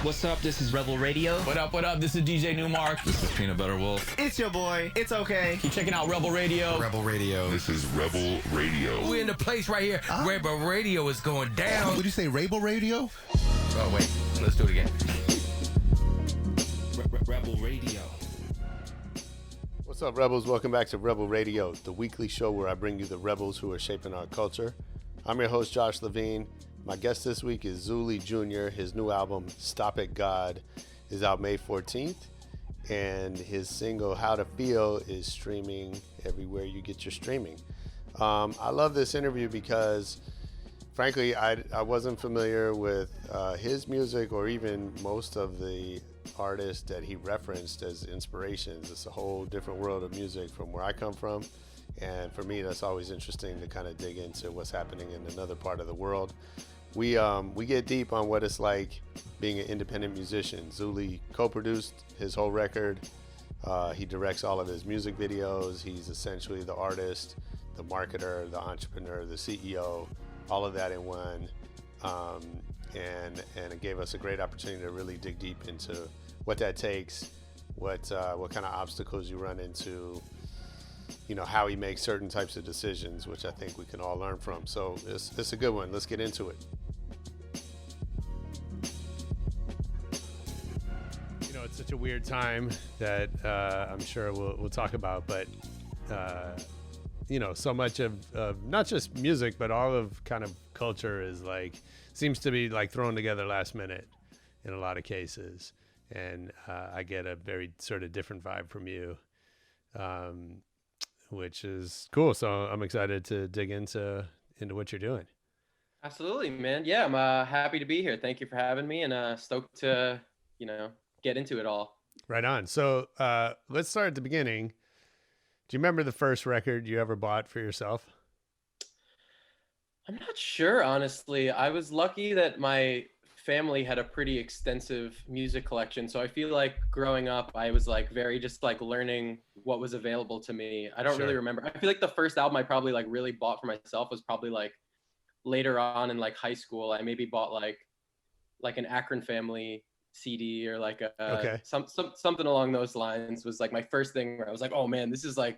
What's up? This is Rebel Radio. What up? What up? This is DJ Newmark. This is Peanut Butter Wolf. It's your boy. It's okay. Keep checking out Rebel Radio. Rebel Radio. This is Rebel Radio. We're in the place right here. Rebel Radio is going down. Would you say Rebel Radio? Oh, wait. Let's do it again. Rebel Radio. What's up, Rebels? Welcome back to Rebel Radio, the weekly show where I bring you the rebels who are shaping our culture. I'm your host, Josh Levine. My guest this week is Zuli Jr. His new album, Stop It God, is out May 14th. And his single, How to Feel, is streaming everywhere you get your streaming. I love this interview because, frankly, I wasn't familiar with his music or even most of the artists that he referenced as inspirations. It's a whole different world of music from where I come from. And for me, that's always interesting to kind of dig into what's happening in another part of the world. We get deep on what it's like being an independent musician. Zuli co-produced his whole record. He directs all of his music videos. He's essentially the artist, the marketer, the entrepreneur, the CEO, all of that in one. And it gave us a great opportunity to really dig deep into what that takes, what kind of obstacles you run into, you know, how he makes certain types of decisions, which I think we can all learn from. So it's a good one. Let's get into it. You know, it's such a weird time that I'm sure we'll talk about, but you know, so much of not just music, but all of kind of culture is like, seems to be like thrown together last minute in a lot of cases. And I get a very sort of different vibe from you. Which is cool. So I'm excited to dig into what you're doing. Absolutely, man. Yeah, I'm happy to be here. Thank you for having me, and stoked to, you know, get into it all. Right on. So let's start at the beginning. Do you remember the first record you ever bought for yourself? I'm not sure, honestly. I was lucky that my family had a pretty extensive music collection, so I feel like growing up I was like very just like learning what was available to me. I don't really remember. I feel like the first album I probably like really bought for myself was probably like later on in like high school. I maybe bought like an Akron Family CD or like a something along those lines was like my first thing where I was like, oh man, this is like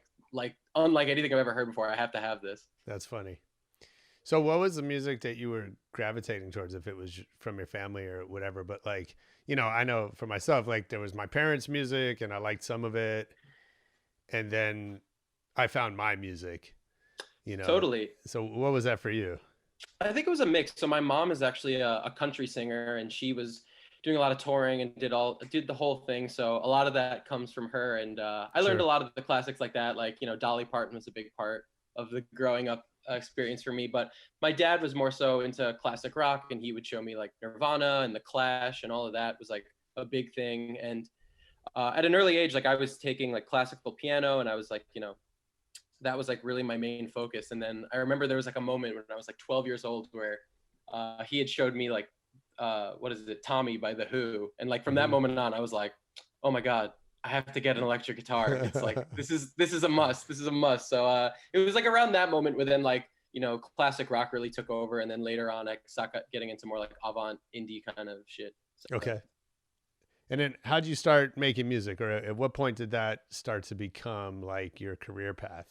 unlike anything I've ever heard before. I have to have this. That's funny. So what was the music that you were gravitating towards, if it was from your family or whatever? But like, you know, I know for myself, like there was my parents' music and I liked some of it. And then I found my music, you know. Totally. So what was that for you? I think it was a mix. So my mom is actually a country singer, and she was doing a lot of touring and did the whole thing. So a lot of that comes from her. And I learned a lot of the classics like that. Like, you know, Dolly Parton was a big part of the growing up experience for me, but my dad was more so into classic rock, and he would show me like Nirvana and The Clash, and all of that was like a big thing. And at an early age, like I was taking like classical piano, and I was like, you know, that was like really my main focus. And then I remember there was like a moment when I was like 12 years old where he had showed me like what is it, Tommy by The Who, and like from that moment on I was like, oh my god, I have to get an electric guitar. It's like, this is a must. This is a must. So it was like around that moment where then like, you know, classic rock really took over. And then later on, I started getting into more like avant indie kind of shit. So, okay. And then how'd you start making music, or at what point did that start to become like your career path?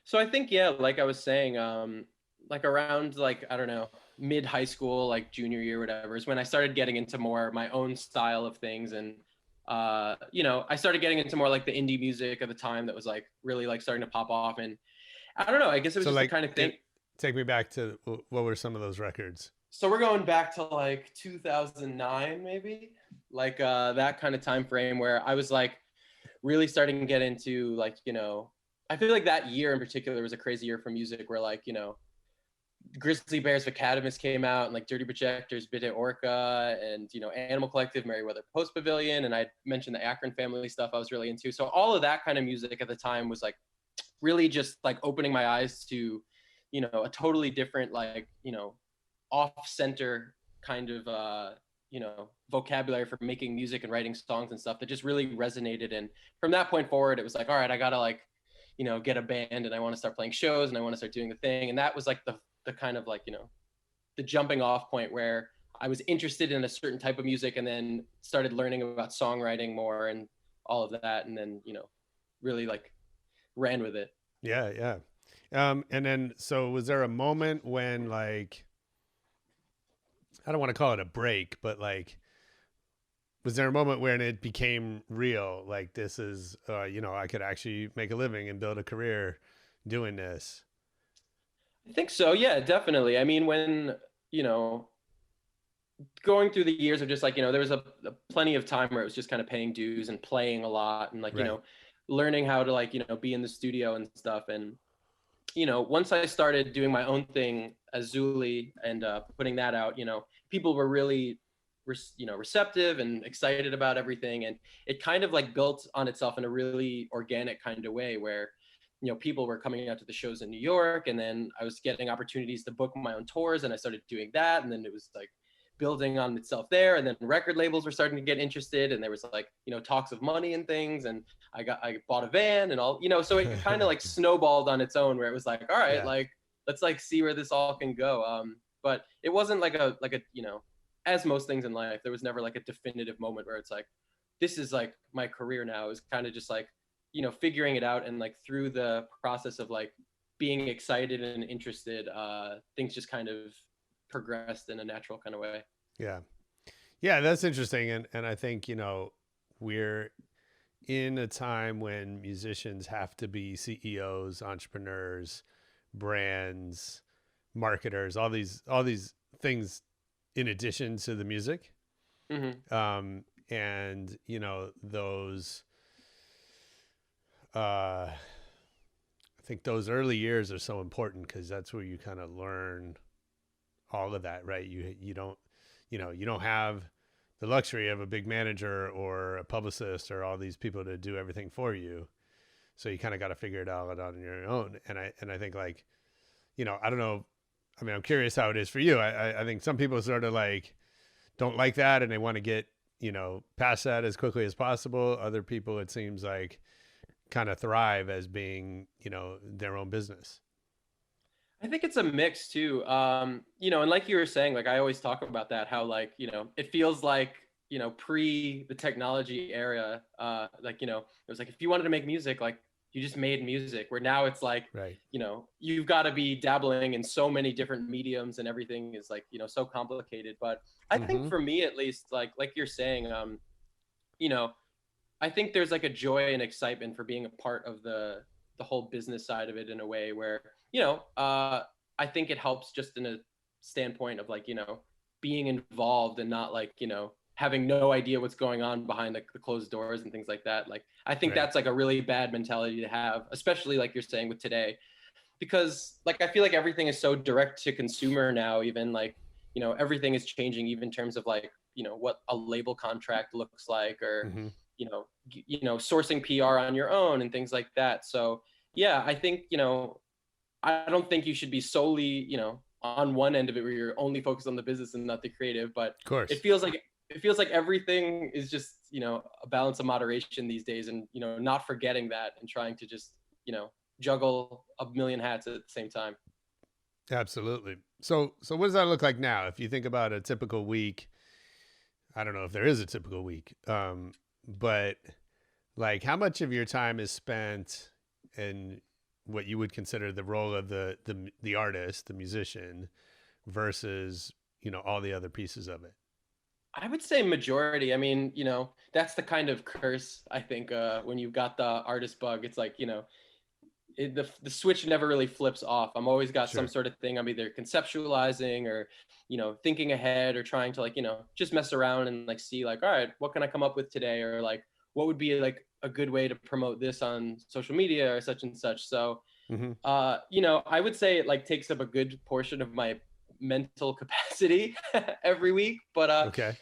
So I think, yeah, like I was saying, like around like, I don't know, mid high school, like junior year, whatever, is when I started getting into more my own style of things. And you know, I started getting into more like the indie music at the time that was like really like starting to pop off. And I don't know, I guess it was just like, the kind of thing. Take me back to what were some of those records? So we're going back to like 2009, maybe like that kind of time frame where I was like really starting to get into like, you know, I feel like that year in particular was a crazy year for music where like, you know, Grizzly Bears Vacatimus came out, and like Dirty Projectors, Bitte Orca, and, you know, Animal Collective, Merryweather Post Pavilion, and I mentioned the Akron Family stuff I was really into. So all of that kind of music at the time was like really just like opening my eyes to, you know, a totally different like, you know, off-center kind of you know, vocabulary for making music and writing songs and stuff that just really resonated. And from that point forward, it was like, all right, I gotta like, you know, get a band, and I want to start playing shows, and I want to start doing the thing. And that was like the kind of like, you know, the jumping off point where I was interested in a certain type of music, and then started learning about songwriting more and all of that, and then really like ran with it. Yeah. And then, so was there a moment when, like, I don't want to call it a break, but like, was there a moment when it became real? Like, this is, I could actually make a living and build a career doing this. I think so. Yeah, definitely. I mean, when, going through the years of just like, there was a plenty of time where it was just kind of paying dues and playing a lot and like, Right. Learning how to like, be in the studio and stuff. And, once I started doing my own thing as Zuli and putting that out, people were really, receptive and excited about everything. And it kind of like built on itself in a really organic kind of way where, people were coming out to the shows in New York, and then I was getting opportunities to book my own tours, and I started doing that. And then it was like building on itself there. And then record labels were starting to get interested, and there was like, talks of money and things. And I bought a van and all, so it kind of like snowballed on its own, where it was like, all right, like, let's like see where this all can go. But it wasn't like a, as most things in life, there was never like a definitive moment where it's like, this is like my career now. It was kind of just like, figuring it out, and like through the process of like being excited and interested, things just kind of progressed in a natural kind of way. Yeah, that's interesting. And I think, we're in a time when musicians have to be CEOs, entrepreneurs, brands, marketers, all these things in addition to the music. Mm-hmm. And those, I think those early years are so important, because that's where you kind of learn all of that, right? You don't have the luxury of a big manager or a publicist or all these people to do everything for you. So you kind of got to figure it out on your own. And I think, like, I don't know. I mean, I'm curious how it is for you. I think some people sort of like don't like that, and they want to get, past that as quickly as possible. Other people, it seems like, kind of thrive as being, their own business. I think it's a mix too. And like you were saying, like, I always talk about that, how like, it feels like, pre the technology era, like, it was like, if you wanted to make music, like, you just made music, where now it's like, right, you've got to be dabbling in so many different mediums, and everything is like, so complicated. But I think for me, at least, like you're saying, I think there's like a joy and excitement for being a part of the whole business side of it, in a way where, I think it helps just in a standpoint of like, being involved and not like, having no idea what's going on behind the closed doors and things like that. Like, I think that's like a really bad mentality to have, especially like you're saying with today, because like, I feel like everything is so direct to consumer now, even like, everything is changing, even in terms of like, what a label contract looks like, or, sourcing PR on your own and things like that. So yeah, I think, I don't think you should be solely, on one end of it where you're only focused on the business and not the creative, but of course, it feels like everything is just, a balance of moderation these days, and, not forgetting that, and trying to just, juggle a million hats at the same time. Absolutely. So what does that look like now? If you think about a typical week, I don't know if there is a typical week, but like, how much of your time is spent in what you would consider the role of the artist, the musician, versus, all the other pieces of it? I would say majority. I mean, that's the kind of curse, I think, when you've got the artist bug. It's like, the switch never really flips off. I'm always got some sort of thing I'm either conceptualizing or, thinking ahead, or trying to like, just mess around and like see like, all right, what can I come up with today? Or like, what would be like a good way to promote this on social media or such and such. So, I would say it like takes up a good portion of my mental capacity every week. But, okay.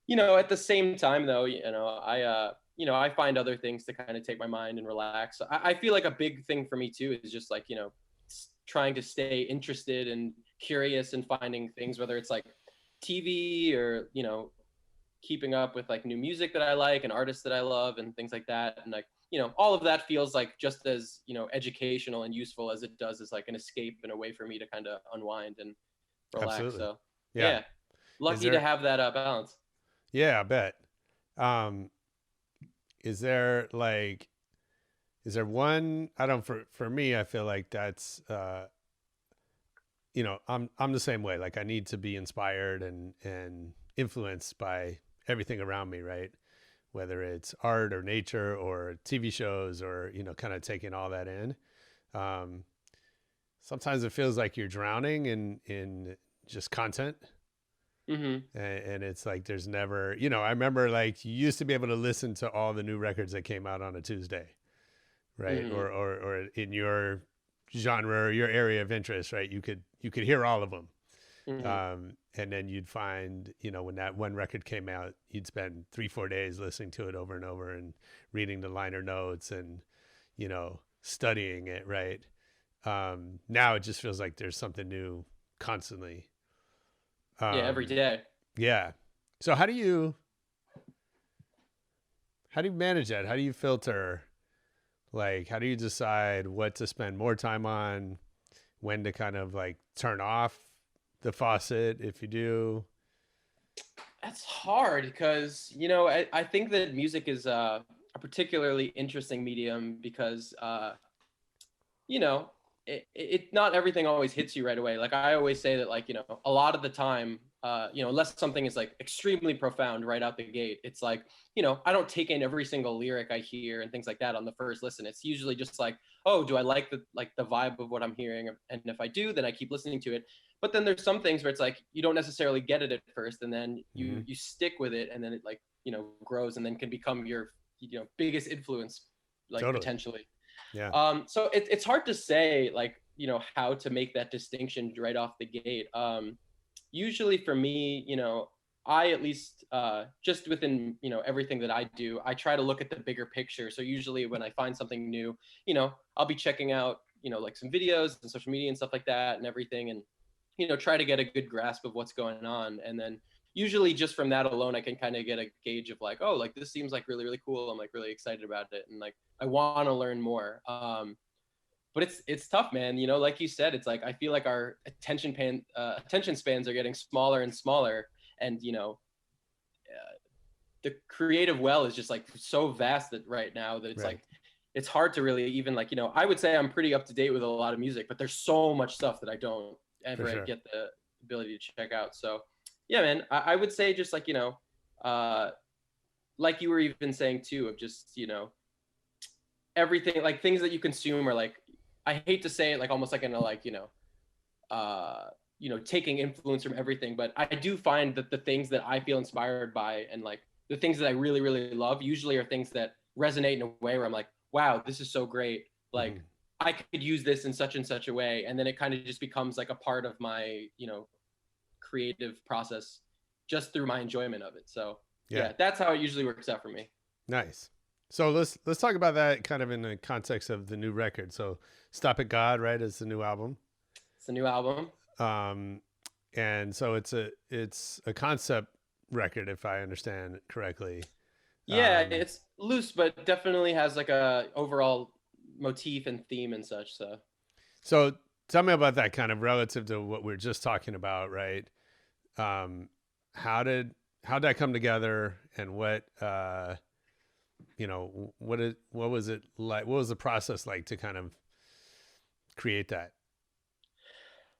At the same time though, I find other things to kind of take my mind and relax. I feel like a big thing for me too is just like, trying to stay interested and curious and finding things, whether it's like TV or, keeping up with like new music that I like and artists that I love and things like that. And like, all of that feels like just as, educational and useful as it does as like an escape and a way for me to kind of unwind and relax. Absolutely. So yeah. Lucky to have that balance. Yeah, I bet. Is there one, I don't, for me, I feel like that's, I'm the same way. Like I need to be inspired and influenced by everything around me, right? Whether it's art or nature or TV shows or, kind of taking all that in. Sometimes it feels like you're drowning in just content. Mm-hmm. And it's like, there's never, I remember like you used to be able to listen to all the new records that came out on a Tuesday, right? Mm-hmm. Or in your genre or your area of interest, right? You could hear all of them. Mm-hmm. And then you'd find, when that one record came out, you'd spend 3-4 days listening to it over and over and reading the liner notes and, studying it, right? Now it just feels like there's something new constantly. Every day. Yeah. So how do you manage that? How do you filter? Like, how do you decide what to spend more time on, when to kind of like turn off the faucet if you do? That's hard because, I think that music is a particularly interesting medium because, it not everything always hits you right away. Like I always say that, like, a lot of the time, unless something is like extremely profound right out the gate, it's like, I don't take in every single lyric I hear and things like that on the first listen. It's usually just like, oh, do I like the vibe of what I'm hearing? And if I do, then I keep listening to it. But then there's some things where it's like, you don't necessarily get it at first, and then you stick with it, and then it like, grows and then can become your, biggest influence, like Totally. Potentially. Yeah. So it's hard to say, like, how to make that distinction right off the gate. Usually for me, I at least just within, everything that I do, I try to look at the bigger picture. So usually when I find something new, I'll be checking out, like some videos and social media and stuff like that and everything, and, try to get a good grasp of what's going on. And then usually just from that alone, I can kind of get a gauge of like, oh, like this seems like really, really cool. I'm like really excited about it. And like, I want to learn more. But it's tough, man. Like you said, it's like, I feel like our attention spans are getting smaller and smaller. And, the creative well is just like so vast that right now that it's Right. like, it's hard to really even like, I would say I'm pretty up to date with a lot of music, but there's so much stuff that I don't ever sure. get the ability to check out. So yeah, man, I would say just like, like you were even saying too, of just, everything, like things that you consume are like, I hate to say it, like almost like in a like, taking influence from everything, but I do find that the things that I feel inspired by and like the things that I really, really love usually are things that resonate in a way where I'm like, wow, this is so great. Like I could use this in such and such a way. And then it kind of just becomes like a part of my, creative process just through my enjoyment of it. So yeah, that's how it usually works out for me. Nice. So let's talk about that kind of in the context of the new record. So Stop It God, right, is the new album. It's a new album. And so it's a concept record, if I understand correctly. Yeah, it's loose, but definitely has like a overall motif and theme and such. So tell me about that kind of relative to what we we're just talking about, right? How'd that come together, and what was it like? What was the process like to kind of create that?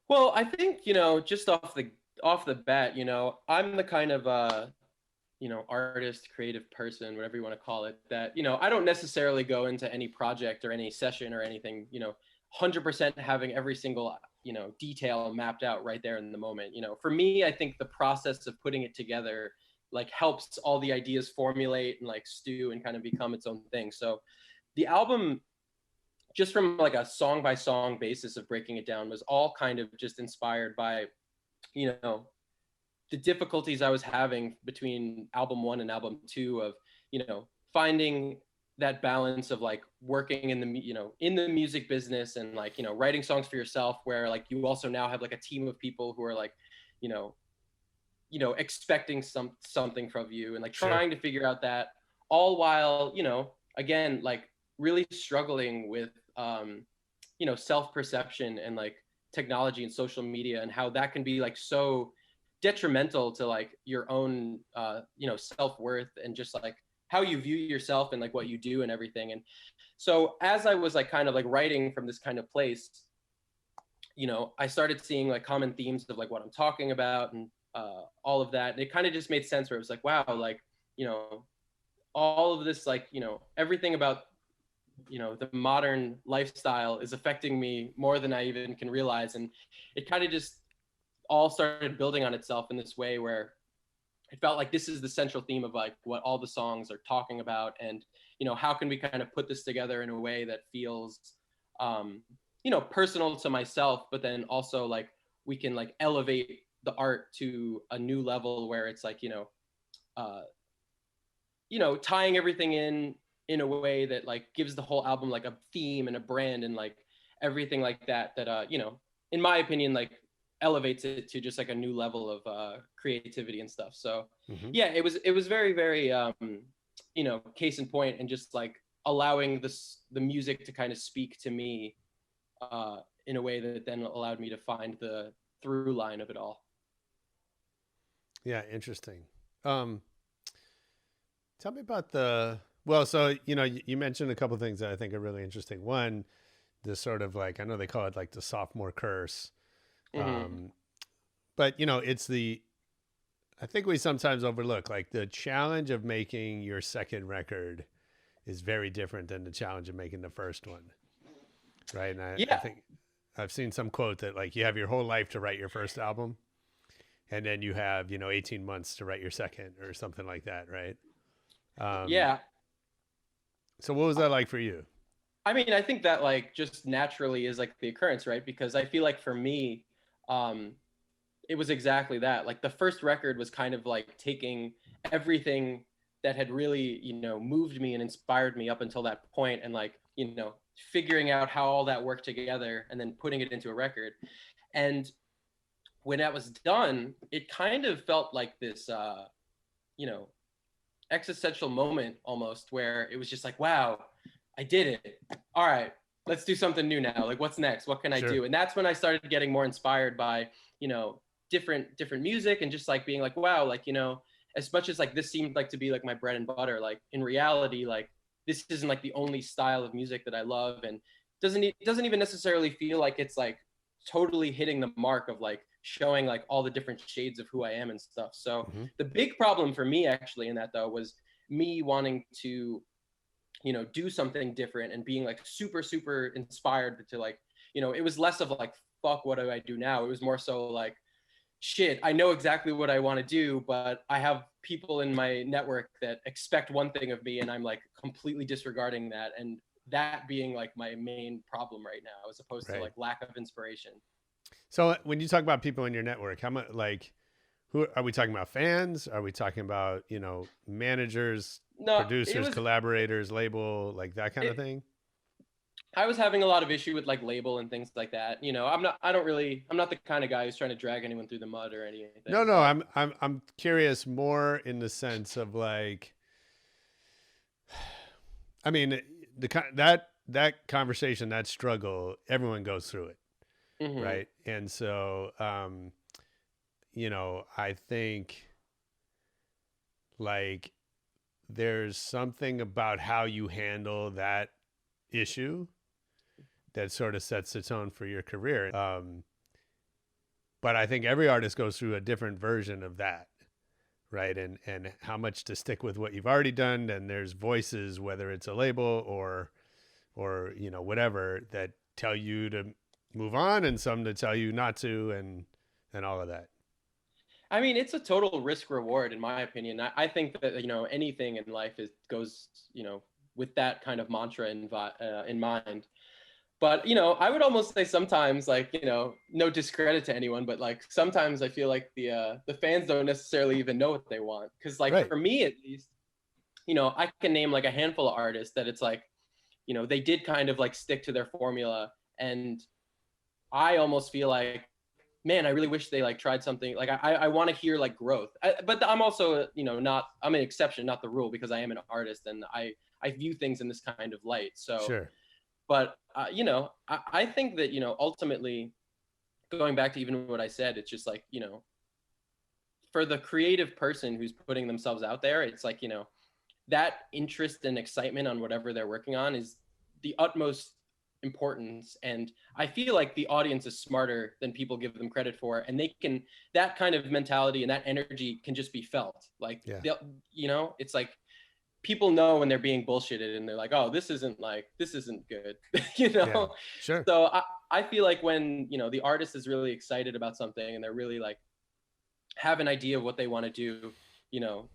Well, I think, just off the bat, I'm the kind of artist, creative person, whatever you want to call it, that, I don't necessarily go into any project or any session or anything, 100% having every single, detail mapped out right there in the moment. For me, I think the process of putting it together like helps all the ideas formulate and like stew and kind of become its own thing. So the album, just from like a song by song basis of breaking it down, was all kind of just inspired by, the difficulties I was having between album 1 and album 2 of, finding that balance of like working in the, in the music business and like, writing songs for yourself, where like you also now have like a team of people who are like, expecting something from you, and like trying to figure out that, all while, again, like really struggling with, self-perception and like technology and social media, and how that can be like so detrimental to like your own self-worth and just like how you view yourself and like what you do and everything. And so as I was like kind of like writing from this kind of place, I started seeing like common themes of like what I'm talking about and all of that. And it kind of just made sense where it was like, wow, like, all of this, like, everything about, the modern lifestyle is affecting me more than I even can realize. And it kind of just all started building on itself in this way where it felt like this is the central theme of like what all the songs are talking about. And, how can we kind of put this together in a way that feels, personal to myself, but then also like we can like elevate the art to a new level where it's like, tying everything in a way that like gives the whole album like a theme and a brand and like everything like that, in my opinion, like elevates it to just like a new level of creativity and stuff. So yeah, it was very, very, case in point, and just like allowing the music to kind of speak to me in a way that then allowed me to find the through line of it all. Yeah, interesting. Tell me about so, you mentioned a couple of things that I think are really interesting. One, the sort of like, I know they call it like the sophomore curse. But, I think we sometimes overlook like the challenge of making your second record is very different than the challenge of making the first one. Right. And I think I've seen some quote that like you have your whole life to write your first album, and then you have, 18 months to write your second or something like that. Right. Yeah. So what was that like for you? I mean, I think that like just naturally is like the occurrence, right? Because I feel like for me, it was exactly that. Like the first record was kind of like taking everything that had really, moved me and inspired me up until that point, and like, figuring out how all that worked together and then putting it into a record. And when that was done, it kind of felt like this, existential moment almost, where it was just like, wow, I did it. All right, let's do something new now. Like, what's next? What can I do? And that's when I started getting more inspired by, different music, and just like being like, wow, like, as much as like this seemed like to be like my bread and butter, like in reality, like this isn't like the only style of music that I love, and it doesn't even necessarily feel like it's like totally hitting the mark of like showing like all the different shades of who I am and stuff. So the big problem for me actually in that though was me wanting to, do something different and being like super, super inspired to like, it was less of like, fuck, what do I do now? It was more so like, shit, I know exactly what I want to do, but I have people in my network that expect one thing of me, and I'm like completely disregarding that. And that being like my main problem right now, as opposed to like lack of inspiration. So when you talk about people in your network, how much, like, who are we talking about? Fans? Are we talking about, managers, producers, collaborators, label, like that kind of thing? I was having a lot of issue with like label and things like that. I'm not the kind of guy who's trying to drag anyone through the mud or anything. No, I'm curious more in the sense of like, I mean, that conversation, that struggle, everyone goes through it. Right. And so, I think like there's something about how you handle that issue that sort of sets the tone for your career. But I think every artist goes through a different version of that. Right. And how much to stick with what you've already done. And there's voices, whether it's a label or, whatever, that tell you to move on, and some to tell you not to, and all of that. I mean, it's a total risk reward in my opinion. I think that, anything in life goes, with that kind of mantra in mind. But, I would almost say sometimes, like, no discredit to anyone, but like sometimes I feel like the fans don't necessarily even know what they want. Cause like for me at least, I can name like a handful of artists that it's like, they did kind of like stick to their formula, and I almost feel like, man, I really wish they like tried something. Like I want to hear like growth, but I'm also, I'm an exception, not the rule, because I am an artist and I view things in this kind of light. So, sure. But, I think that, ultimately going back to even what I said, it's just like, for the creative person who's putting themselves out there, it's like, you know, that interest and excitement on whatever they're working on is the utmost importance. And I feel like the audience is smarter than people give them credit for, and they can, that kind of mentality and that energy can just be felt. Like, they'll, you know, it's like people know when they're being bullshitted and they're like, oh, this isn't good, you know? Yeah, sure. So I feel like when, you know, the artist is really excited about something and they're really like have an idea of what they want to do, you know,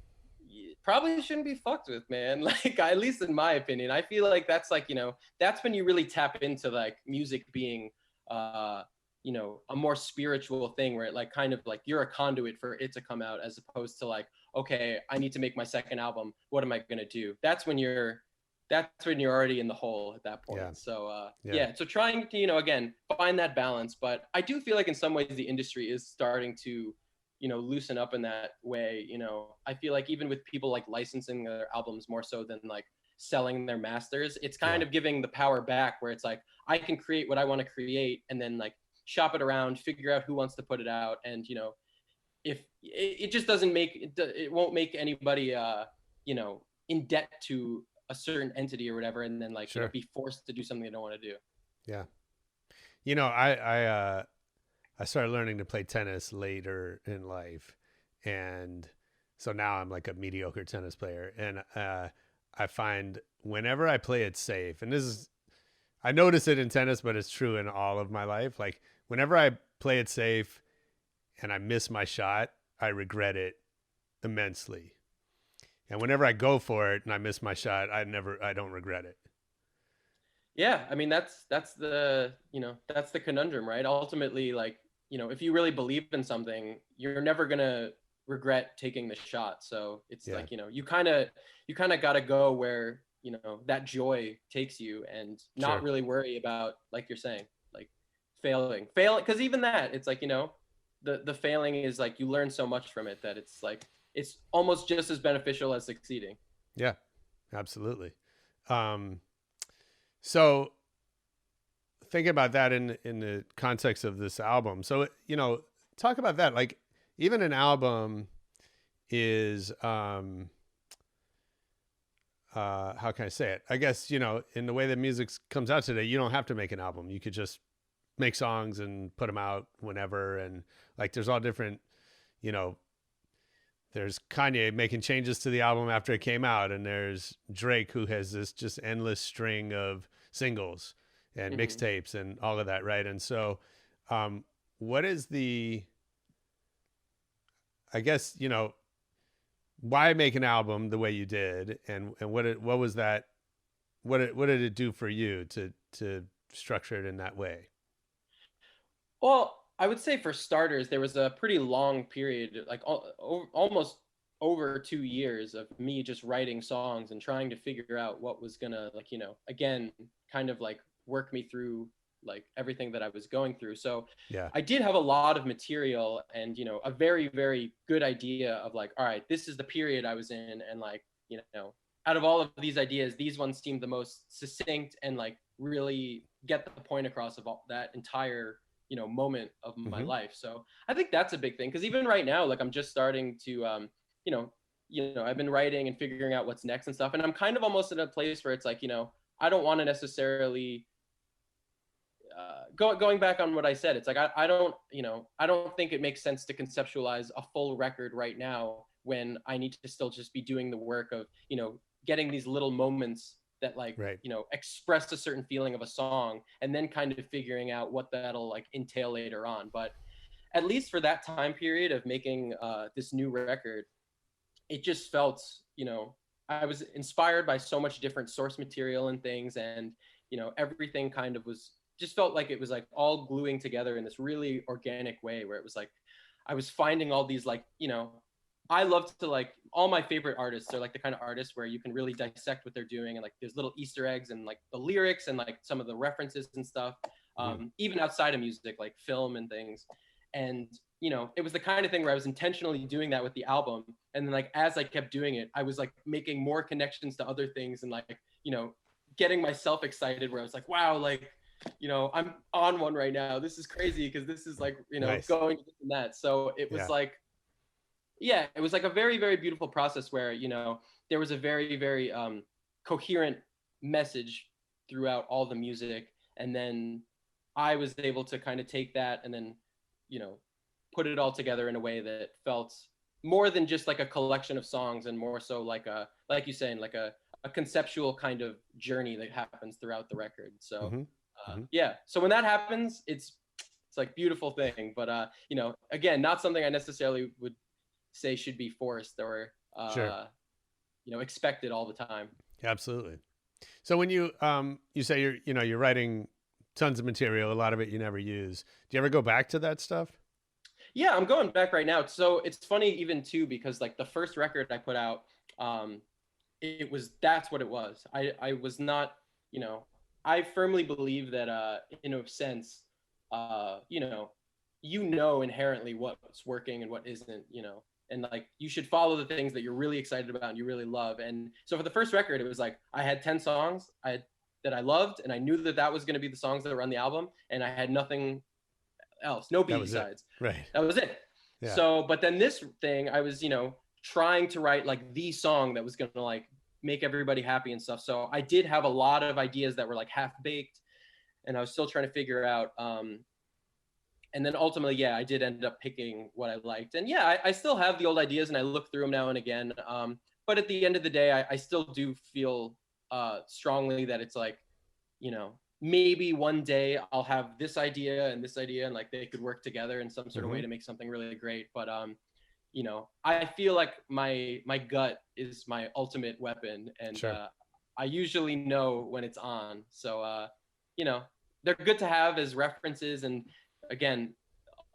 probably shouldn't be fucked with, man. Like, at least in my opinion, I feel like that's like, you know, that's when you really tap into like music being, you know, a more spiritual thing where it like kind of like you're a conduit for it to come out, as opposed to like, okay, I need to make my second album. What am I going to do? That's when you're already in the hole at that point. So, so trying to, you know, again, find that balance. But I do feel like in some ways the industry is starting to, you know, loosen up in that way. You know, I feel like even with people like licensing their albums more so than like selling their masters, it's kind of giving the power back, where it's like, I can create what I want to create and then like shop it around, figure out who wants to put it out. And, you know, if it just doesn't make, it won't make anybody, you know, in debt to a certain entity or whatever, and then like, you know, be forced to do something they don't want to do. Yeah. You know, I started learning to play tennis later in life. And so now I'm like a mediocre tennis player. And I find whenever I play it safe, and this is, I notice it in tennis, but it's true in all of my life. Like whenever I play it safe and I miss my shot, I regret it immensely. And whenever I go for it and I miss my shot, I don't regret it. Yeah. I mean, that's the, you know, that's the conundrum, right? Ultimately, like, you know, if you really believe in something, you're never going to regret taking the shot. So it's like, you know, you kind of got to go where, you know, that joy takes you, and not really worry about, like you're saying, like failing. Cause even that, it's like, you know, the failing is like, you learn so much from it that it's like, it's almost just as beneficial as succeeding. Yeah, absolutely. So think about that in the context of this album. So, you know, talk about that. Like even an album is, how can I say it? I guess, you know, in the way that music comes out today, you don't have to make an album. You could just make songs and put them out whenever. And like, there's all different, you know, there's Kanye making changes to the album after it came out. And there's Drake, who has this just endless string of singles and mixtapes and all of that. Right. And so, what is I guess, you know, why make an album the way you did, and what was that? What did it do for you to structure it in that way? Well, I would say for starters, there was a pretty long period, like almost over 2 years of me just writing songs and trying to figure out what was gonna, like, you know, again, kind of like work me through like everything that I was going through. So I did have a lot of material and, you know, a very, very good idea of like, all right, this is the period I was in. And like, you know, out of all of these ideas, these ones seemed the most succinct and like really get the point across of all that entire, you know, moment of my life. So I think that's a big thing. Cause even right now, like I'm just starting to, you know, I've been writing and figuring out what's next and stuff. And I'm kind of almost in a place where it's like, you know, I don't want to necessarily, going back on what I said, it's like, I don't think it makes sense to conceptualize a full record right now when I need to still just be doing the work of, you know, getting these little moments that like, you know, express a certain feeling of a song and then kind of figuring out what that'll like entail later on. But at least for that time period of making this new record, it just felt, you know, I was inspired by so much different source material and things. And, you know, everything kind of just felt like it was like all gluing together in this really organic way where it was like, I was finding all these like, you know, I love to like, all my favorite artists are like the kind of artists where you can really dissect what they're doing. And like, there's little Easter eggs and like the lyrics and like some of the references and stuff, even outside of music, like film and things. And, you know, it was the kind of thing where I was intentionally doing that with the album. And then like, as I kept doing it, I was like making more connections to other things and like, you know, getting myself excited where I was like, wow, like, you know, I'm on one right now. This is crazy because this is like, you know, going to this and that. So it was like, yeah, it was like a very, very beautiful process where, there was a very, very coherent message throughout all the music. And then I was able to kind of take that and then, put it all together in a way that felt more than just like a collection of songs and more so like like you saying, like a conceptual kind of journey that happens throughout the record. So yeah, so when that happens, it's like beautiful thing, but again, not something I necessarily would say should be forced or Sure. Expected all the time. Absolutely. So when you say you're writing tons of material, a lot of it you never use. Do you ever go back to that stuff? Yeah, I'm going back right now. So it's funny even too, because like the first record I put out, that's what it was. I was not, I firmly believe that in a sense, inherently what's working and what isn't, and like you should follow the things that you're really excited about and you really love. And so for the first record, it was like I had 10 songs that I loved, and I knew that was going to be the songs that were on the album, and I had nothing else, no B-sides. Right. That was it. Yeah. So, but then this thing, I was, trying to write like the song that was going to like make everybody happy and stuff. So I did have a lot of ideas that were like half baked, and I was still trying to figure out, and then ultimately, yeah, I did end up picking what I liked. And yeah, I still have the old ideas and I look through them now and again. But at the end of the day, I still do feel strongly that it's like, maybe one day I'll have this idea and like they could work together in some sort of way to make something really great. But, I feel like my gut is my ultimate weapon, and sure. I usually know when it's on. So, they're good to have as references, and again,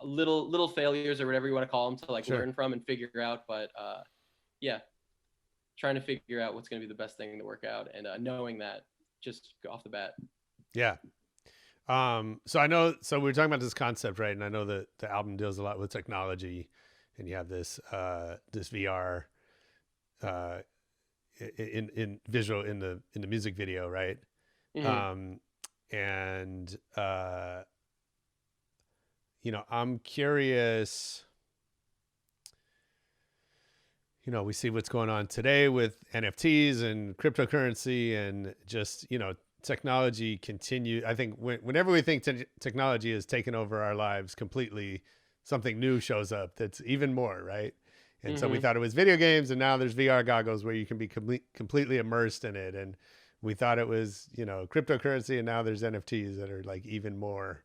little failures or whatever you want to call them to like sure. learn from and figure out. But yeah, trying to figure out what's going to be the best thing to work out, and knowing that just off the bat. Yeah. So we're talking about this concept, right? And I know that the album deals a lot with technology, and you have this VR in visual in the music video, right? Mm-hmm. I'm curious, we see what's going on today with NFTs and cryptocurrency and just, technology continue. I think whenever we think technology has taken over our lives completely, something new shows up that's even more, right? And so we thought it was video games, and now there's VR goggles where you can be completely immersed in it. And we thought it was, cryptocurrency, and now there's NFTs that are like even more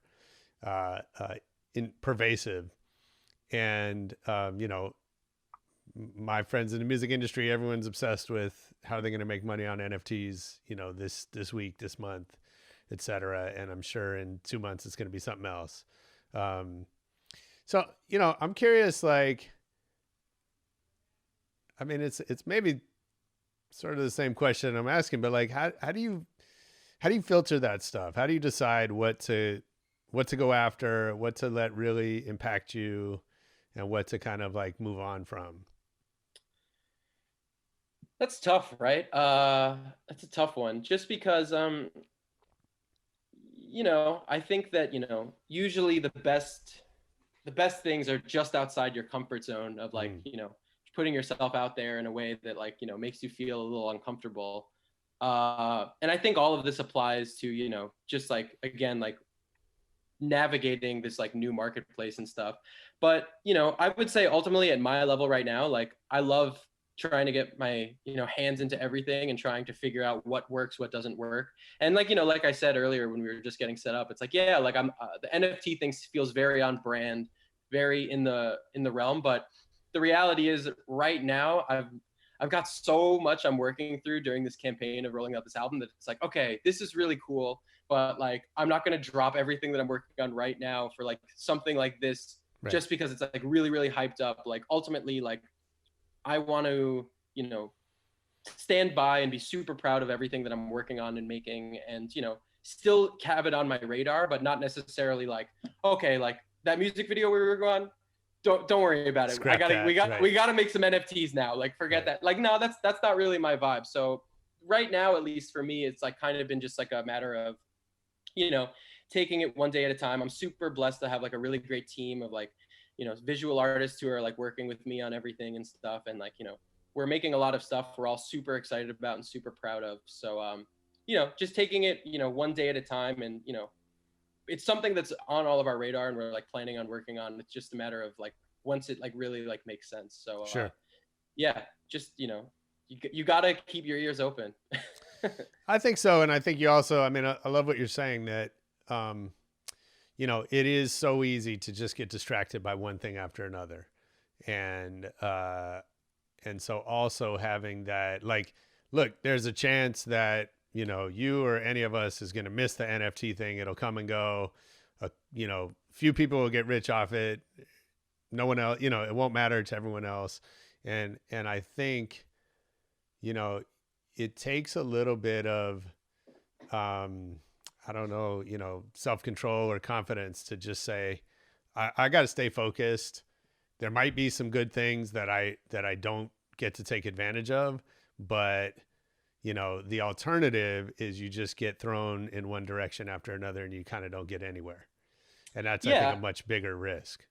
pervasive. And my friends in the music industry, everyone's obsessed with how they're going to make money on NFTs, this week, this month, etc. And I'm sure in 2 months it's going to be something else. So I'm curious, like, I mean, it's maybe sort of the same question I'm asking, but like, how do you filter that stuff? How do you decide what to go after, what to let really impact you, and what to kind of like move on from? That's tough, right? That's a tough one, just because, I think that, usually the best things are just outside your comfort zone of like, putting yourself out there in a way that like, makes you feel a little uncomfortable. And I think all of this applies to, just like, again, like navigating this like new marketplace and stuff. But, I would say ultimately at my level right now, like I love trying to get my, hands into everything and trying to figure out what works, what doesn't work. And like, like I said earlier, when we were just getting set up, it's like, yeah, like I'm, the NFT thing feels very on brand, very in the realm. But the reality is right now I've got so much I'm working through during this campaign of rolling out this album that it's like, okay, this is really cool, but like, I'm not going to drop everything that I'm working on right now for like something like this, right, just because it's like really, really hyped up. Like ultimately, like I want to, stand by and be super proud of everything that I'm working on and making, and, still have it on my radar, but not necessarily like, okay, like that music video we were going, don't worry about it. We gotta make some NFTs now. Like forget that. Like, no, that's not really my vibe. So right now, at least for me, it's like kind of been just like a matter of, taking it one day at a time. I'm super blessed to have like a really great team of like, visual artists who are like working with me on everything and stuff. And like, we're making a lot of stuff we're all super excited about and super proud of. So, just taking it, one day at a time. And, it's something that's on all of our radar and we're like planning on working on. It's just a matter of like, once it like really like makes sense. So, Sure. Yeah, just, you got to keep your ears open. I think so. And I think you also, I mean, I love what you're saying that, it is so easy to just get distracted by one thing after another. And so also having that, like, look, there's a chance that, you or any of us is going to miss the NFT thing. It'll come and go. Few people will get rich off it. No one else, it won't matter to everyone else. And I think, it takes a little bit of, I don't know, self-control or confidence to just say, I got to stay focused. There might be some good things that I don't get to take advantage of, but the alternative is you just get thrown in one direction after another and you kind of don't get anywhere. And that's, I think, a much bigger risk.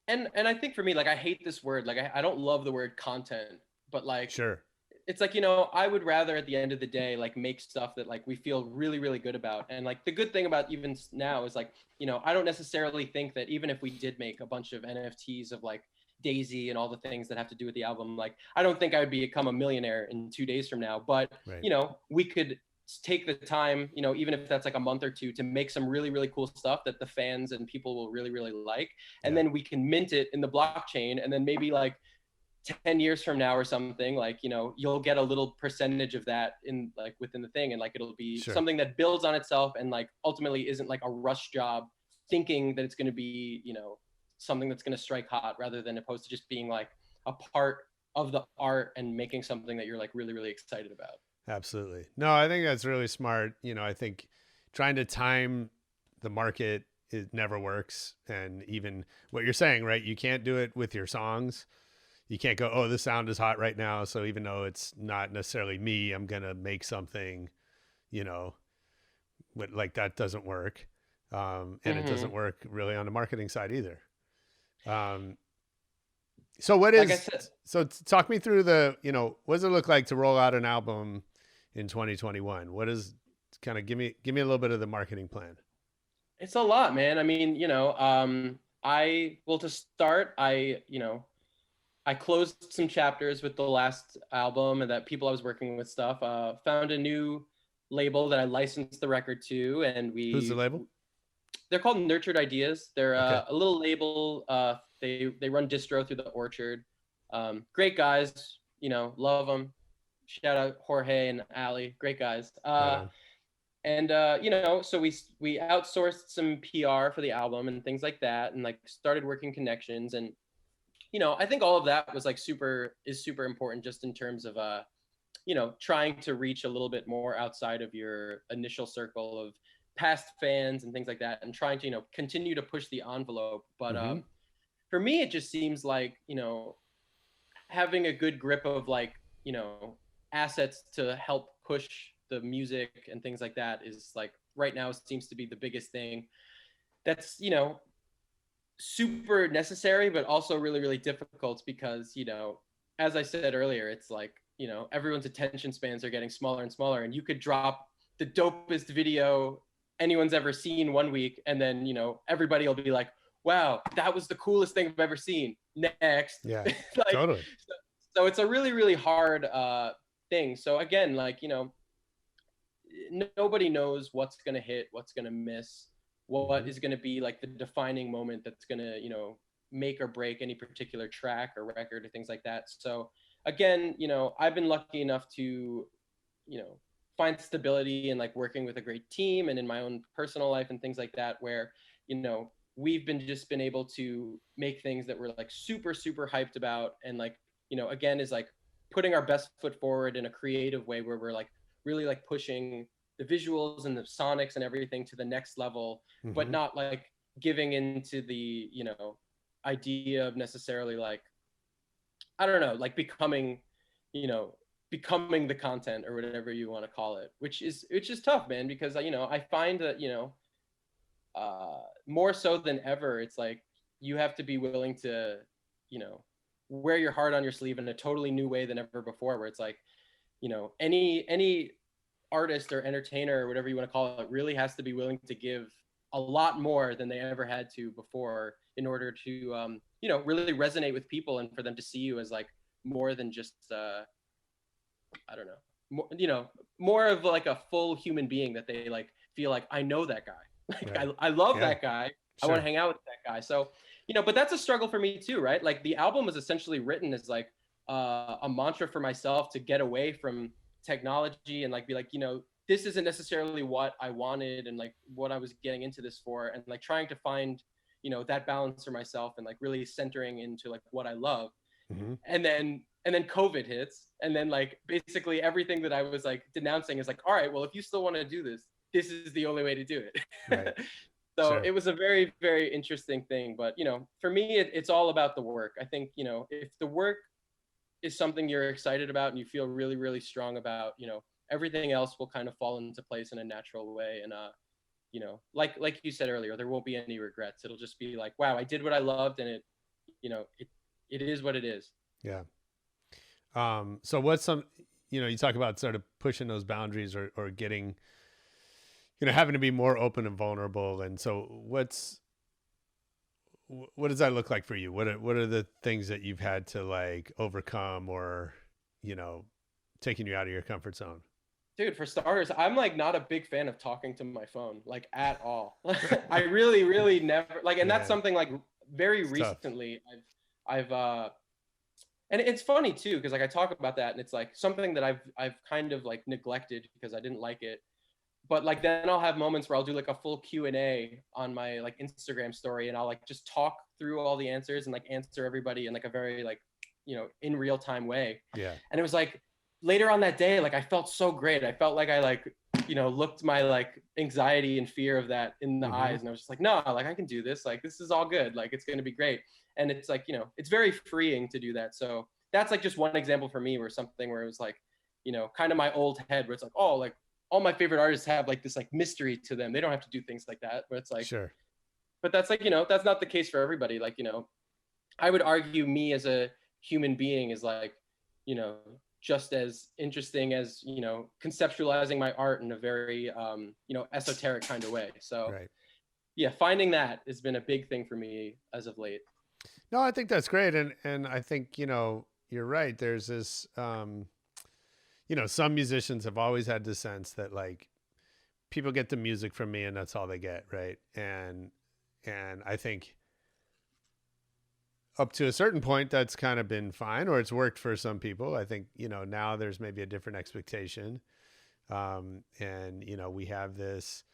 And I think for me, like, I hate this word. Like, I don't love the word content, but like, sure. It's like, I would rather at the end of the day, like make stuff that like we feel really, really good about. And like the good thing about even now is like, I don't necessarily think that even if we did make a bunch of NFTs of like Daisy and all the things that have to do with the album, like, I don't think I would become a millionaire in 2 days from now, but right. We could take the time, even if that's like a month or two, to make some really, really cool stuff that the fans and people will really, really like. And then we can mint it in the blockchain. And then maybe like 10 years from now or something, like, you'll get a little percentage of that in like within the thing. And like, it'll be something that builds on itself and like ultimately isn't like a rush job thinking that it's going to be, something that's going to strike hot, rather than opposed to just being like a part of the art and making something that you're like really, really excited about. Absolutely. No, I think that's really smart. I think trying to time the market, it never works. And even what you're saying, right? You can't do it with your songs. You can't go, oh, the sound is hot right now. So even though it's not necessarily me, I'm going to make something, like that doesn't work. And it doesn't work really on the marketing side either. So what is, like I said, so talk me through what does it look like to roll out an album in 2021? What is kind of, give me a little bit of the marketing plan. It's a lot, man. I mean, to start, I closed some chapters with the last album and that people I was working with stuff, found a new label that I licensed the record to. And who's the label? They're called Nurtured Ideas. They're a little label. They run distro through the Orchard. Great guys, love them. Shout out Jorge and Ali, great guys. And so we outsourced some PR for the album and things like that, and like started working connections. And I think all of that was like super important, just in terms of trying to reach a little bit more outside of your initial circle of past fans and things like that, and trying to continue to push the envelope. But for me, it just seems like having a good grip of like assets to help push the music and things like that is like right now seems to be the biggest thing. That's super necessary, but also really, really difficult, because as I said earlier, it's like everyone's attention spans are getting smaller and smaller, and you could drop the dopest video anyone's ever seen one week, and then everybody will be like, wow, that was the coolest thing I've ever seen. Next. Yeah. Like, totally. So it's a really, really hard thing. So again, like nobody knows what's gonna hit, what's gonna miss, what is gonna be like the defining moment that's gonna make or break any particular track or record or things like that. So again, I've been lucky enough to find stability in like working with a great team, and in my own personal life and things like that, where we've been able to make things that we're like super, super hyped about, and like again is like putting our best foot forward in a creative way, where we're like really like pushing the visuals and the sonics and everything to the next level, but not like giving into the idea of necessarily like, I don't know, like becoming the content or whatever you want to call it, which is tough, man, because I find that more so than ever, it's like you have to be willing to, you know, wear your heart on your sleeve in a totally new way than ever before, where it's like, you know, any artist or entertainer or whatever you want to call it really has to be willing to give a lot more than they ever had to before in order to, you know, really resonate with people and for them to see you as like more than just, I don't know, more, you know, more of like a full human being that they like feel like, I know that guy. Like, Right. I love Yeah. that guy. I Sure. want to hang out with that guy. So, you know, but that's a struggle for me too, right? Like the album was essentially written as like a mantra for myself to get away from technology and like be like, you know, this isn't necessarily what I wanted and like what I was getting into this for, and like trying to find, you know, that balance for myself and like really centering into like what I love. Mm-hmm. And then COVID hits, and then like basically everything that I was like denouncing is like, all right, well, if you still want to do this, this is the only way to do it. Right. So Sure. it was a very, very interesting thing. But, you know, for me, it's all about the work. I think, you know, if the work is something you're excited about and you feel really, really strong about, you know, everything else will kind of fall into place in a natural way. And, you know, like you said earlier, there won't be any regrets. It'll just be like, wow, I did what I loved, and it, you know, it is what it is. Yeah. So what's some, you know, you talk about sort of pushing those boundaries or getting, you know, having to be more open and vulnerable. And so what does that look like for you? What are the things that you've had to like overcome or, you know, taking you out of your comfort zone? Dude, for starters, I'm like not a big fan of talking to my phone, like at all. I really, really never like, and that's something like very recently I've and it's funny too, because like I talk about that and it's like something that I've kind of like neglected because I didn't like it. But like then I'll have moments where I'll do like a full Q&A on my like Instagram story, and I'll like just talk through all the answers and like answer everybody in like a very like, you know, in real time way. Yeah. And it was like later on that day, like I felt so great. I felt like I like, you know, looked my like anxiety and fear of that in the eyes, and I was just like, no, like I can do this. Like this is all good. Like it's going to be great. And it's like, you know, it's very freeing to do that. So that's like just one example for me where something where it was like, you know, kind of my old head where it's like, oh, like all my favorite artists have like this like mystery to them. They don't have to do things like that. But it's like, sure. But that's like, you know, that's not the case for everybody. Like, you know, I would argue me as a human being is like, you know, just as interesting as, you know, conceptualizing my art in a very, you know, esoteric kind of way. So Right. yeah, finding that has been a big thing for me as of late. No, I think that's great. And I think, you know, you're right. There's this, you know, some musicians have always had this sense that like people get the music from me and that's all they get. Right. And I think up to a certain point, that's kind of been fine, or it's worked for some people. I think, you know, now there's maybe a different expectation. And, you know, we have this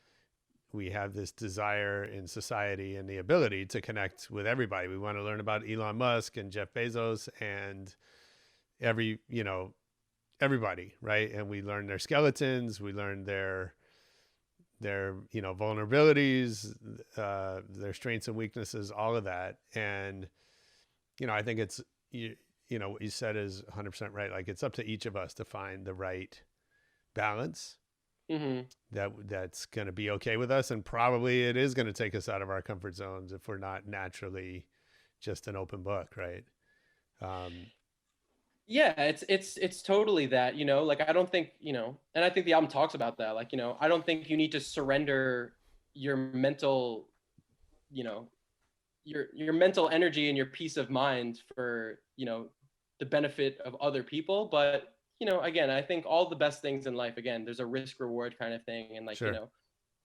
desire in society and the ability to connect with everybody. We want to learn about Elon Musk and Jeff Bezos and everybody, right? And we learn their skeletons, we learn their you know, vulnerabilities, their strengths and weaknesses, all of that. And, you know, I think it's, you know, what you said is 100% right. Like it's up to each of us to find the right balance. Mm-hmm. That's going to be okay with us, and probably it is going to take us out of our comfort zones if we're not naturally just an open book, right? Yeah, it's totally that, you know, like I don't think, you know, and I think the album talks about that, like, you know, I don't think you need to surrender your mental, you know, your mental energy and your peace of mind for, you know, the benefit of other people. But, you know, again, I think all the best things in life, again, there's a risk reward kind of thing. And like, Sure. you know,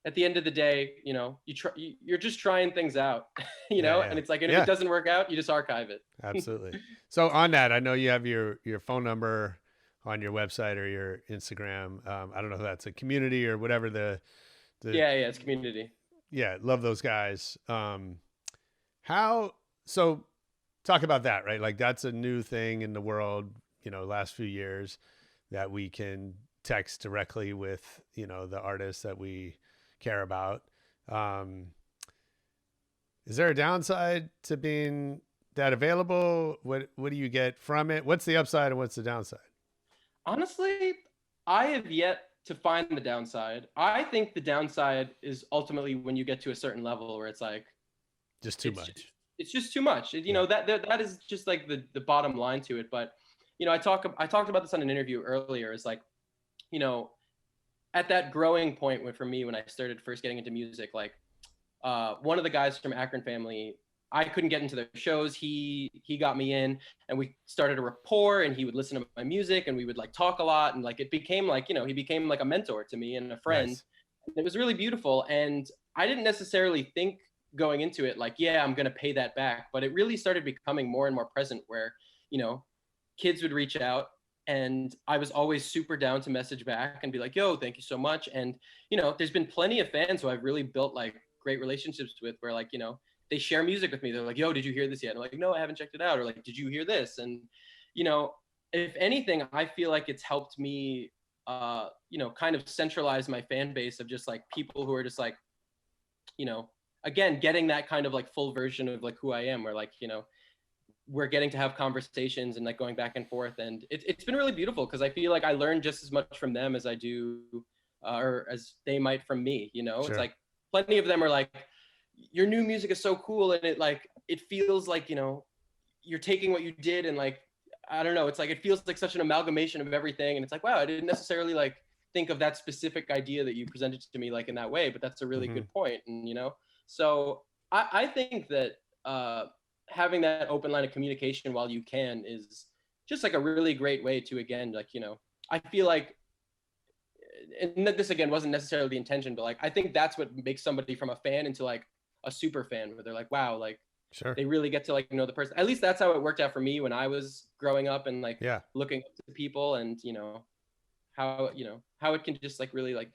at the end of the day, you know, you're just trying things out, you know, and it's like, and if it doesn't work out, you just archive it. Absolutely. So on that, I know you have your phone number on your website or your Instagram. I don't know if that's a community or whatever the yeah, it's community. Yeah. Love those guys. So talk about that, right? Like that's a new thing in the world, you know, last few years that we can text directly with, you know, the artists that we care about. Is there a downside to being that available? What do you get from it? What's the upside and what's the downside? Honestly, I have yet to find the downside. I think the downside is ultimately when you get to a certain level where it's like just too much. it's just too much. You know, that is just like the bottom line to it. But, you know, I talked about this on an interview earlier. Is like, you know, at that growing point for me, when I started first getting into music, like one of the guys from Akron family, I couldn't get into their shows. He got me in, and we started a rapport, and he would listen to my music, and we would like talk a lot. And like, it became like, you know, he became like a mentor to me and a friend. Nice. It was really beautiful. And I didn't necessarily think going into it, like, yeah, I'm going to pay that back. But it really started becoming more and more present where, you know, kids would reach out, and I was always super down to message back and be like, yo, thank you so much. And, you know, there's been plenty of fans who I've really built like great relationships with, where like, you know, they share music with me. They're like, yo, did you hear this yet? And I'm like, no, I haven't checked it out. Or like, did you hear this? And, you know, if anything, I feel like it's helped me, you know, kind of centralize my fan base of just like people who are just like, you know, again, getting that kind of like full version of like who I am, where like, you know, we're getting to have conversations and like going back and forth. And it's been really beautiful, because I feel like I learn just as much from them as I do, or as they might from me, you know. Sure. It's like plenty of them are like, your new music is so cool, and it feels like, you know, you're taking what you did and like, I don't know, it's like, it feels like such an amalgamation of everything. And it's like, wow, I didn't necessarily like think of that specific idea that you presented to me like in that way, but that's a really good point. And, you know, so I think that having that open line of communication while you can is just like a really great way to, again, like, you know, I feel like, and this again wasn't necessarily the intention, but like, I think that's what makes somebody from a fan into like a super fan, where they're like, wow, like, sure, they really get to like know the person. At least that's how it worked out for me when I was growing up and like looking up to people, and, you know, how it can just like really like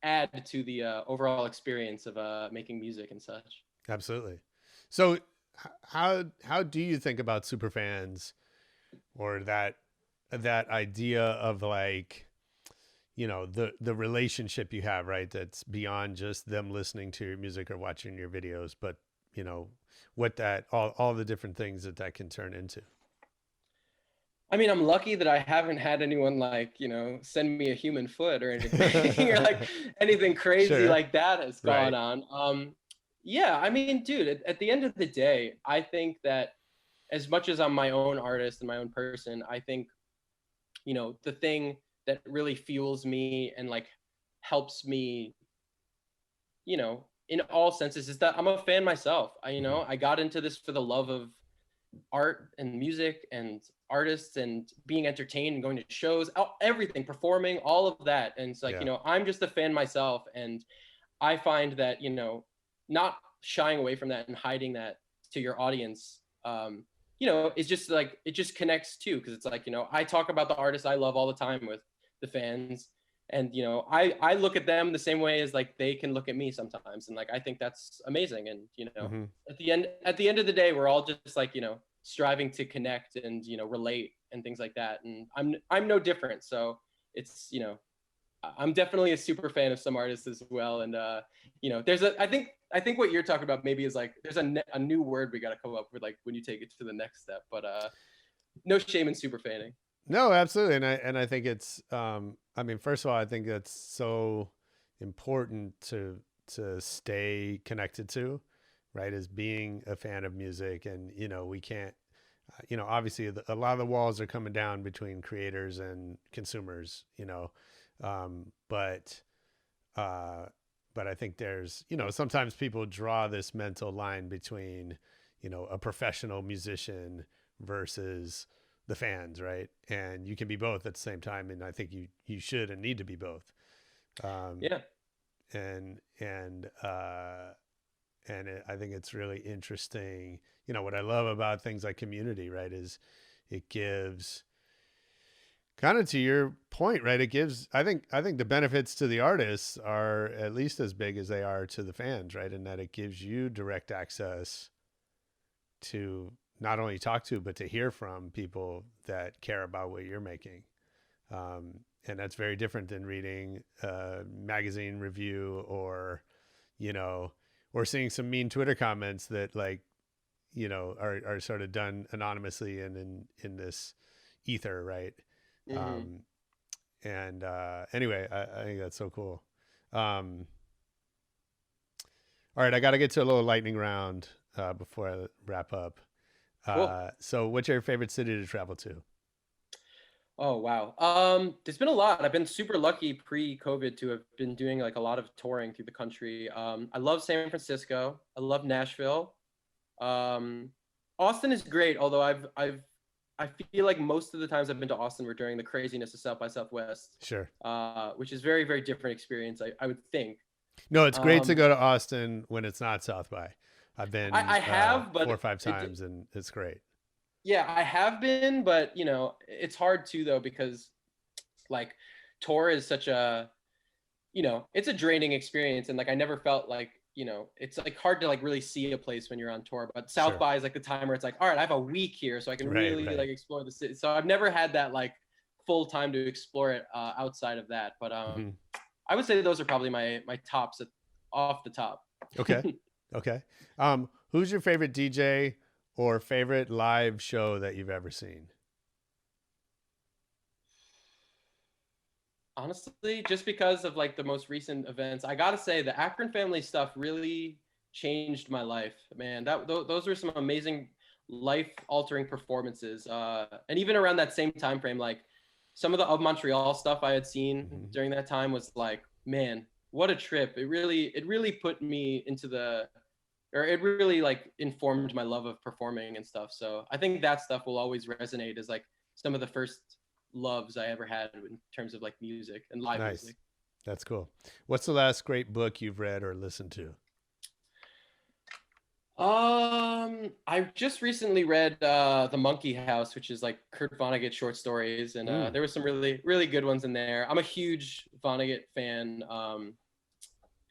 add to the overall experience of making music and such. Absolutely. So how do you think about super fans, or that idea of like, you know, the relationship you have, right? That's beyond just them listening to your music or watching your videos, but, you know, what that, all the different things that can turn into. I mean, I'm lucky that I haven't had anyone like, you know, send me a human foot or anything, or like anything crazy like that has gone on. Yeah, I mean, dude, at the end of the day, I think that as much as I'm my own artist and my own person, I think, you know, the thing that really fuels me and like helps me, you know, in all senses, is that I'm a fan myself. I got into this for the love of art and music and artists and being entertained and going to shows, everything, performing, all of that. And it's like, you know, I'm just a fan myself. And I find that, you know, not shying away from that and hiding that to your audience, you know, it's just like, it just connects too. Cause it's like, you know, I talk about the artists I love all the time with the fans, and, you know, I look at them the same way as like they can look at me sometimes. And like, I think that's amazing. And, you know, at the end of the day, we're all just like, you know, striving to connect and, you know, relate and things like that. And I'm no different. So it's, you know, I'm definitely a super fan of some artists as well. And, you know, I think what you're talking about maybe is like, there's a new word we got to come up with, like when you take it to the next step, but no shame in super fanning. No, absolutely. And I think it's, I mean, first of all, I think that's so important to stay connected to, right? As being a fan of music. And, you know, we can't, you know, obviously a lot of the walls are coming down between creators and consumers, you know, but I think there's, you know, sometimes people draw this mental line between, you know, a professional musician versus the fans, right? And you can be both at the same time, and I think you should and need to be both. I think it's really interesting. You know, what I love about things like community, right, is it gives, kind of to your point, right? It gives, I think the benefits to the artists are at least as big as they are to the fans, right? In that it gives you direct access to not only talk to, but to hear from people that care about what you're making. And that's very different than reading a magazine review or, you know, or seeing some mean Twitter comments that, like, you know, are sort of done anonymously and in this ether, right? Anyway, I think that's so cool. All right, I got to get to a little lightning round. before I wrap up. Cool. So what's your favorite city to travel to? Oh wow. There's been a lot. I've been super lucky pre-COVID to have been doing like a lot of touring through the country. I love San Francisco. I love Nashville. Austin is great, although I feel like most of the times I've been to Austin were during the craziness of South by Southwest. Sure. Which is very, very different experience, I would think. No, it's great to go to Austin when it's not South by. I've been I have, but 4 or 5 times, and it's great. Yeah, I have been, but it's hard too though, because like tour is such a, it's a draining experience, and like I never felt like, it's like hard to like really see a place when you're on tour. But South Sure. by is like the time where it's like, all right, I have a week here, so I can Right, really right. like explore the city. So I've never had that like full time to explore it outside of that. But Mhm. I would say those are probably my tops off the top. Okay. Okay. Who's your favorite DJ or favorite live show that you've ever seen? Honestly, just because of like the most recent events, I gotta say the Akron family stuff really changed my life, man. Those were some amazing life-altering performances. And even around that same time frame, like some of the Of Montreal stuff I had seen Mhm. during that time was like, man, what a trip. It really put me it really like informed my love of performing and stuff. So I think that stuff will always resonate as like some of the first loves I ever had in terms of like music and live Nice. music. That's cool. What's the last great book you've read or listened to? I just recently read The Monkey House, which is like Kurt Vonnegut short stories, and there were some really, really good ones in there. I'm a huge Vonnegut fan.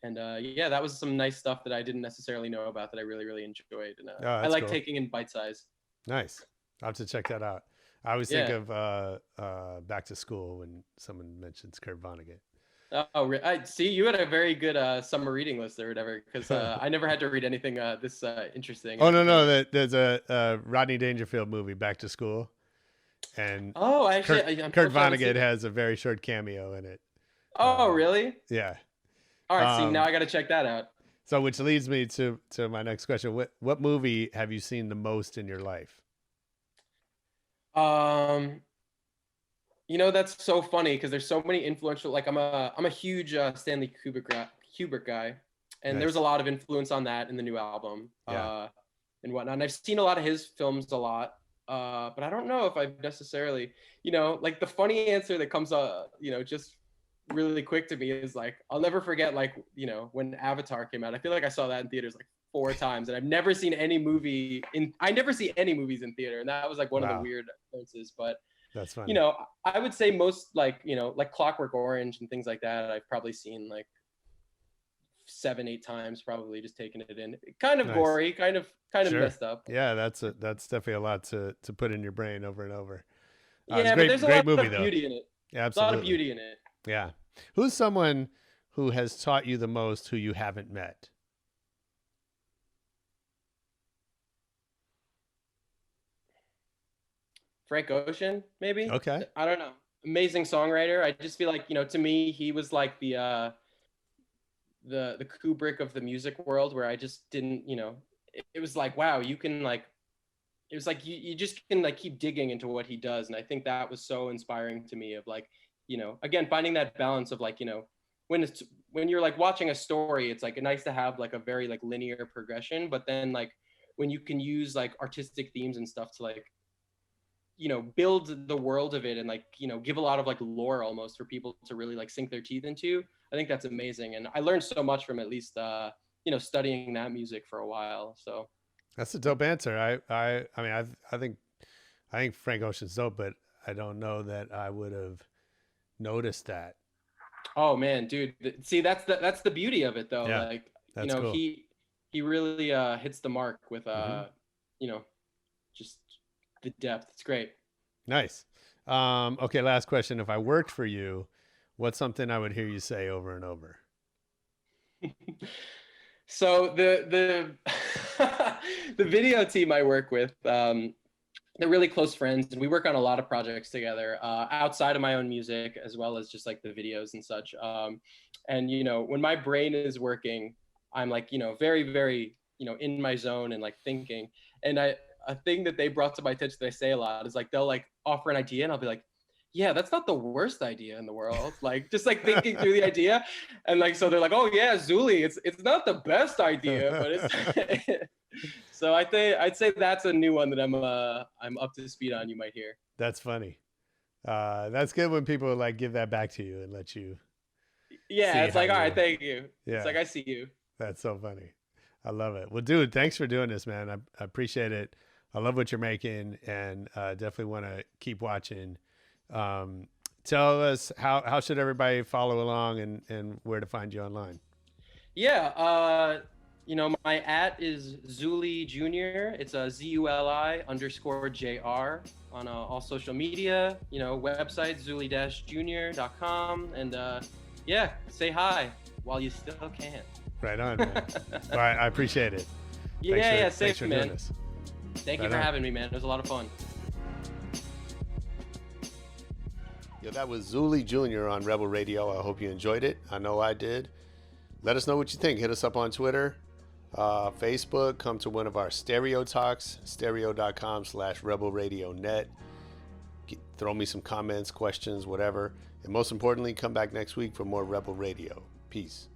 Yeah, that was some nice stuff that I didn't necessarily know about that I really, really enjoyed. And I that's like cool. taking in bite size. Nice. I'll have to check that out. I always think of Back to School when someone mentions Kurt Vonnegut. Oh, I see. You had a very good summer reading list or whatever, because I never had to read anything this interesting. Oh, no. There's a Rodney Dangerfield movie, Back to School. And Oh, actually, Kurt Vonnegut has a very short cameo in it. Oh, really? Yeah. All right. See, now I got to check that out. So, which leads me to my next question. What movie have you seen the most in your life? That's so funny because there's so many influential. Like I'm a huge Stanley Kubrick guy, and there's a lot of influence on that in the new album, and whatnot. And I've seen a lot of his films a lot, but I don't know if I've necessarily, like the funny answer that comes, just really quick to me is like I'll never forget like when Avatar came out. I feel like I saw that in theaters like 4 times, and I've never seen any movie I never see any movies in theater, and that was like one of the weird differences. But that's funny. I would say most like like Clockwork Orange and things like that I've probably seen like 7-8 times, probably just taking it in. Kind of gory, kind of Sure. messed up. Yeah, that's definitely a lot to put in your brain over and over. Yeah, but there's a lot of beauty in it. Yeah, absolutely. There's a lot of beauty in it. Yeah. Who's someone who has taught you the most who you haven't met? Frank Ocean, maybe. Okay. I don't know. Amazing songwriter. I just feel like to me he was like the Kubrick of the music world, where I just didn't it was like, wow, you can like, it was like you just can like keep digging into what he does, and I think that was so inspiring to me of like again finding that balance of like when you're like watching a story, it's like nice to have like a very like linear progression, but then like when you can use like artistic themes and stuff to like build the world of it and like give a lot of like lore almost for people to really like sink their teeth into. I think that's amazing, and I learned so much from at least studying that music for a while. So that's a dope answer. I mean I think Frank Ocean's dope, but I don't know that I would have noticed that. Oh man, dude, see that's the beauty of it though. Yeah, like that's cool. he really hits the mark with just the depth. It's great. Nice. Okay, last question. If I worked for you, what's something I would hear you say over and over? So the the video team I work with, they're really close friends, and we work on a lot of projects together outside of my own music, as well as just like the videos and such. And when my brain is working, I'm like very, very in my zone and like thinking. And a thing that they brought to my attention that I say a lot is like, they'll like offer an idea and I'll be like, yeah, that's not the worst idea in the world. Like, just like thinking through the idea. And like, so they're like, oh yeah, Zuli, it's not the best idea, but it's, so I'd say that's a new one that I'm up to speed on. You might hear. That's funny. That's good when people like give that back to you and let you. Yeah. It's like, all right, thank you. Yeah. It's like, I see you. That's so funny. I love it. Well, dude, thanks for doing this, man. I appreciate it. I love what you're making, and definitely want to keep watching. Tell us how should everybody follow along and where to find you online. Yeah. My @ is Zuli Jr. It's a ZULI_JR on all social media, website, zuli-jr.com. And yeah, say hi while you still can. Right on, man. All right, I appreciate it. Safe, man. Thank you for having me, man. It was a lot of fun. Yeah, that was Zuli Jr. on Rebel Radio. I hope you enjoyed it. I know I did. Let us know what you think. Hit us up on Twitter, Facebook. Come to one of our stereo talks, stereo.com/rebelradionet. Throw me some comments, questions, whatever. And most importantly, come back next week for more Rebel Radio. Peace.